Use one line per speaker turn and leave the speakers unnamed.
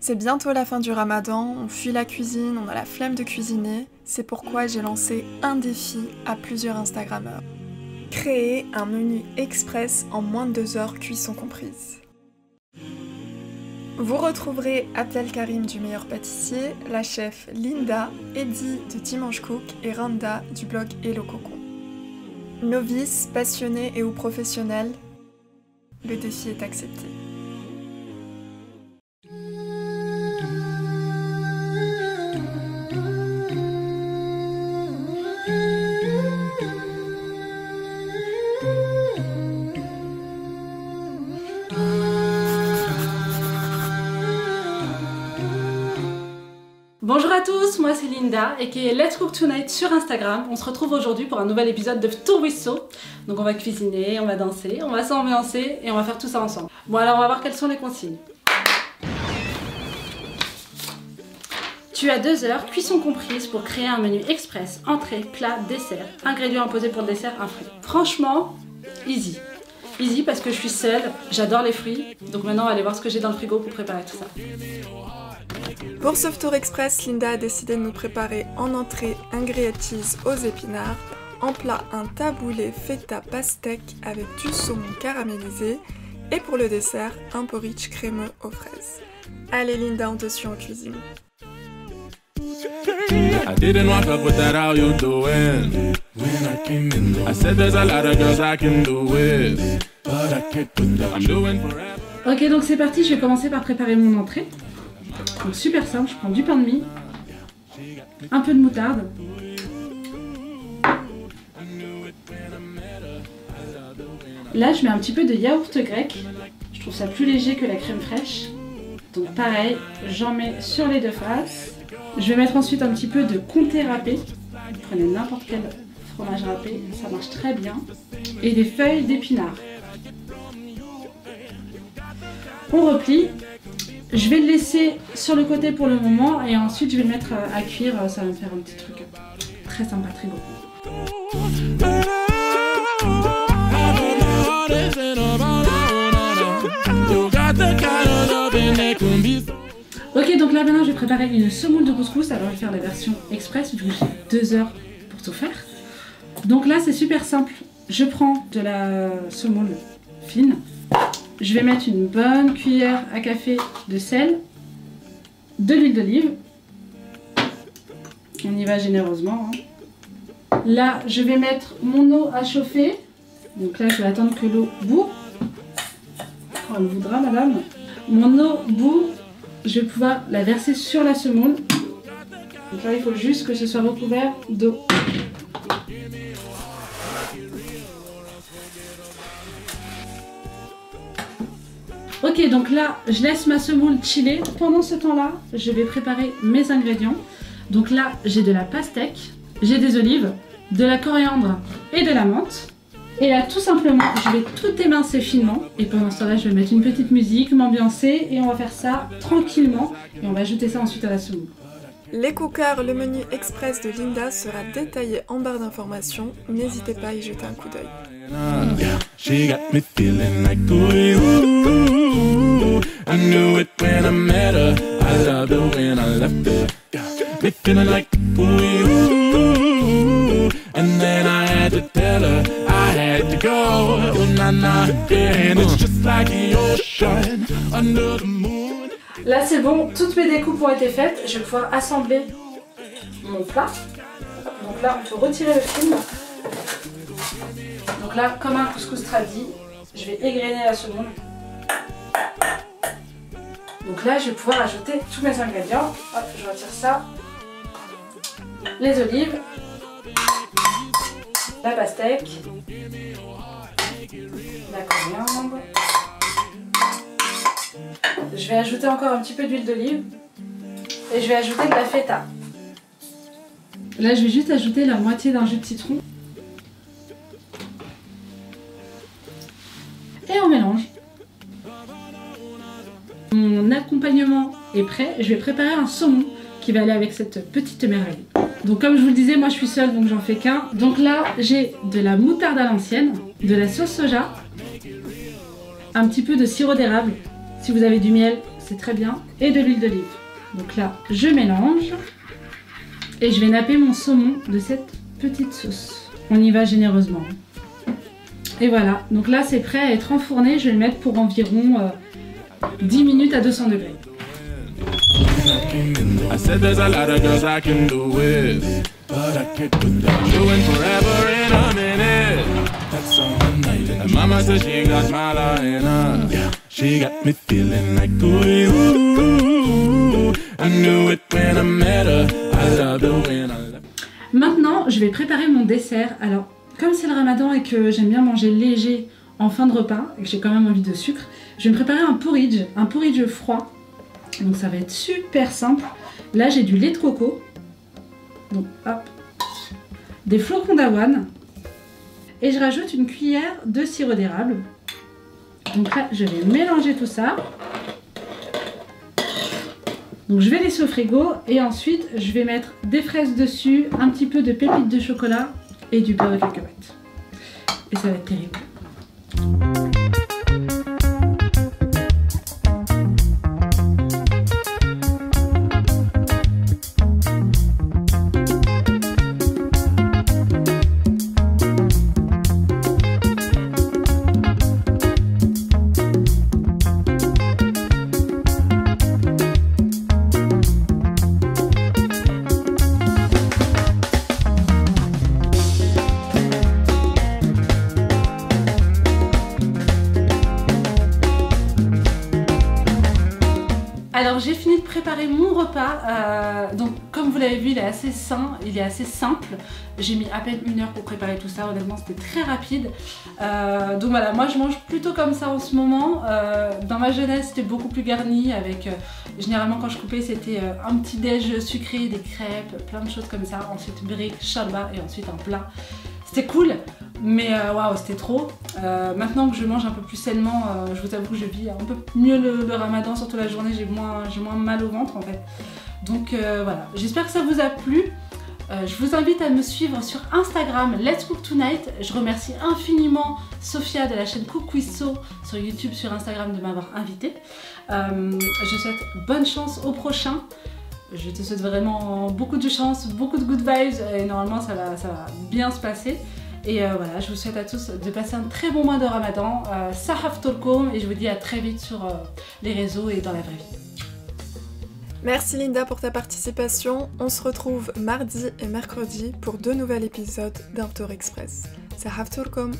C'est bientôt la fin du Ramadan, on fuit la cuisine, on a la flemme de cuisiner, c'est pourquoi j'ai lancé un défi à plusieurs Instagrammeurs. Créer un menu express en moins de 2 heures, cuisson comprise. Vous retrouverez Abdel Karim du Meilleur Pâtissier, la chef Linda, Eddie de Dimanche Cook et Randa du blog Hello Cocon. Novices, passionnés et ou professionnels, le défi est accepté.
Bonjour à tous, moi c'est Linda et qui est Let's Cook Tonight sur Instagram. On se retrouve aujourd'hui pour un nouvel épisode de Tour Wisso. Donc on va cuisiner, on va danser, on va s'ambiancer et on va faire tout ça ensemble. Bon alors on va voir quelles sont les consignes. Tu as 2 heures, cuisson comprise, pour créer un menu express, entrée, plat, dessert, ingrédients imposés pour le dessert, un fruit. Franchement, easy. Easy parce que je suis seule, j'adore les fruits, donc maintenant on va aller voir ce que j'ai dans le frigo pour préparer tout ça.
Pour ce tour express, Linda a décidé de nous préparer en entrée un grilled cheese aux épinards, en plat un taboulé feta pastèque avec du saumon caramélisé et pour le dessert un porridge crémeux aux fraises. Allez Linda, on te suit en cuisine.
I didn't walk up with that how you doing when I came in there. I said there's a lot of girls I can do with, but I can't put that I'm doing forever.
Ok, donc c'est parti, je vais commencer par préparer mon entrée. Donc super simple, je prends du pain de mie, un peu de moutarde, là je mets un petit peu de yaourt grec, je trouve ça plus léger que la crème fraîche, donc pareil, j'en mets sur les deux faces. Je vais mettre ensuite un petit peu de comté râpé, vous prenez n'importe quel fromage râpé, ça marche très bien, et des feuilles d'épinards. On replie. Je vais le laisser sur le côté pour le moment et ensuite je vais le mettre à cuire, ça va me faire un petit truc très sympa, très beau. Ok, donc là maintenant je vais préparer une semoule de couscous, alors je vais faire la version express vu que j'ai 2 heures pour tout faire. Donc là c'est super simple, je prends de la semoule fine. Je vais mettre une bonne cuillère à café de sel, de l'huile d'olive. On y va généreusement. Là, je vais mettre mon eau à chauffer. Donc là, je vais attendre que l'eau bout. Oh, elle voudra, madame. Mon eau bout, je vais pouvoir la verser sur la semoule. Donc là, il faut juste que ce soit recouvert d'eau. Ok, donc là, je laisse ma semoule chiller. Pendant ce temps-là, je vais préparer mes ingrédients. Donc là, j'ai de la pastèque, j'ai des olives, de la coriandre et de la menthe. Et là, tout simplement, je vais tout émincer finement. Et pendant ce temps-là, je vais mettre une petite musique, m'ambiancer et on va faire ça tranquillement. Et on va ajouter ça ensuite à la semoule.
Les cookers, le menu express de Linda sera détaillé en barre d'informations. N'hésitez pas à y jeter un coup d'œil.
She got me feeling like ooh, I knew it when I met her. I loved her when I left her. Me feeling like ooh, and then I had to tell her I had to go. Oh na na, yeah, and it's just like the ocean under the moon.
Là c'est bon, toutes mes découpes ont été faites. Je vais pouvoir assembler mon plat. Donc là on peut retirer le film. Donc là, comme un couscous tradi, je vais égrener la semoule. Donc là, je vais pouvoir ajouter tous mes ingrédients. Hop, je retire ça. Les olives, la pastèque, la coriandre. Je vais ajouter encore un petit peu d'huile d'olive et je vais ajouter de la feta. Là, je vais juste ajouter la moitié d'un jus de citron. Et on mélange. Mon accompagnement est prêt. Je vais préparer un saumon qui va aller avec cette petite merveille. Donc comme je vous le disais, moi je suis seule donc j'en fais qu'un. Donc là j'ai de la moutarde à l'ancienne, de la sauce soja, un petit peu de sirop d'érable. Si vous avez du miel, c'est très bien, et de l'huile d'olive. Donc là, je mélange et je vais napper mon saumon de cette petite sauce. On y va généreusement. Et voilà, donc là c'est prêt à être enfourné, je vais le mettre pour environ 10 minutes à 200 degrés.
I said there's a lot of girls I can do with, but I can't put that doing forever in a minute. That's on the night. And mama said she got mala in her. She got me feeling like ooh. I knew it when I met her. I loved her when I left.
Maintenant, je vais préparer mon dessert. Alors, comme c'est le ramadan et que j'aime bien manger léger en fin de repas, et que j'ai quand même envie de sucre, je vais me préparer un porridge froid. Donc ça va être super simple. Là j'ai du lait de coco, donc hop, des flocons d'avoine et je rajoute une cuillère de sirop d'érable. Donc là je vais mélanger tout ça. Donc je vais laisser au frigo et ensuite je vais mettre des fraises dessus, un petit peu de pépites de chocolat et du beurre de cacahuète. Et ça va être terrible. Alors j'ai fini de préparer mon repas, donc comme vous l'avez vu il est assez sain, il est assez simple. J'ai mis à peine 1 heure pour préparer tout ça, honnêtement c'était très rapide. Donc voilà, moi je mange plutôt comme ça en ce moment. Dans ma jeunesse c'était beaucoup plus garni avec, généralement quand je coupais c'était un petit déj sucré, des crêpes, plein de choses comme ça. Ensuite briques, shalba et ensuite un plat. C'était cool, mais waouh, c'était trop. Maintenant que je mange un peu plus sainement, je vous avoue que je vis un peu mieux le ramadan, surtout la journée, j'ai moins mal au ventre en fait. Donc voilà, j'espère que ça vous a plu. Je vous invite à me suivre sur Instagram, Let's Cook Tonight. Je remercie infiniment Sophia de la chaîne Cook with So sur YouTube, sur Instagram de m'avoir invitée. Je souhaite bonne chance au prochain. Je te souhaite vraiment beaucoup de chance, beaucoup de good vibes et normalement ça va bien se passer. Et voilà, je vous souhaite à tous de passer un très bon mois de Ramadan. Sahaf Tolkom et je vous dis à très vite sur les réseaux et dans la vraie vie.
Merci Linda pour ta participation. On se retrouve mardi et mercredi pour 2 nouveaux épisodes d'Aftour Express. Sahaf Tolkom.